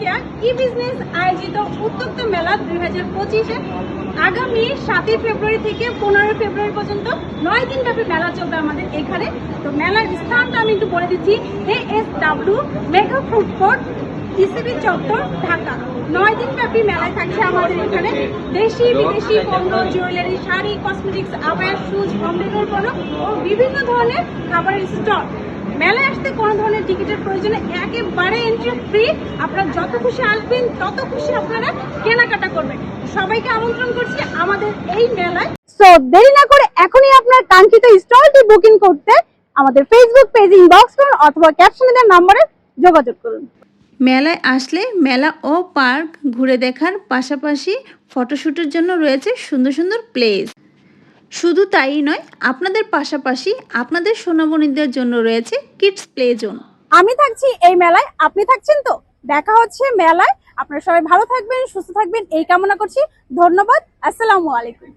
সাথিয়া ই business আয়োজিত উদ্যোক্তা মেলা 2025-এ আগামী 7 ফেব্রুয়ারি থেকে 15 ফেব্রুয়ারি পর্যন্ত 9 দিন ব্যাপী মেলা চলবে আমাদের এখানে। তো মেলার স্থানটা আমি একটু বলে দিচ্ছি, ASW mega food court, ECB চত্বর, ঢাকা। 9 দিন ব্যাপী মেলায় থাকছে আমাদের এখানে দেশি বিদেশি পণ্য, jewellery, sari, cosmetics, abaya, shoes, home decor পণ্য ও বিভিন্ন ধরনের খাবারের স্টল। মেলায় আসতে কোনো ধরনের টিকিটের প্রয়োজনে একেবারে এন্ট্রি ফ্রি। আপনারা যত খুশি আসবেন তত খুশি আপনারা কেনাকাটা করবেন। সবাইকে আমন্ত্রণ করছি আমাদের এই মেলায়। সো দেরি না করে এখনই আপনার কাঙ্ক্ষিত স্টলটি বুকিং করতে আমাদের ফেসবুক পেজ ইনবক্স করুন অথবা ক্যাপশনে দেওয়া নম্বরে যোগাযোগ করুন। মেলায় আসলে মেলা ও পার্ক ঘুরে দেখার পাশাপাশি ফটোশ্যুটের জন্য রয়েছে সুন্দর সুন্দর প্লেস। শুধু তাই নয়, আপনাদের পাশাপাশি আপনাদের সোনামণিদের জন্য রয়েছে কিডস প্লে জোন। আমি থাকছি এই মেলায়, আপনি থাকছেন তো? দেখা হচ্ছে মেলায়। আপনারা সবাই ভালো থাকবেন, সুস্থ থাকবেন এই কামনা করছি। ধন্যবাদ। আসসালামু আলাইকুম।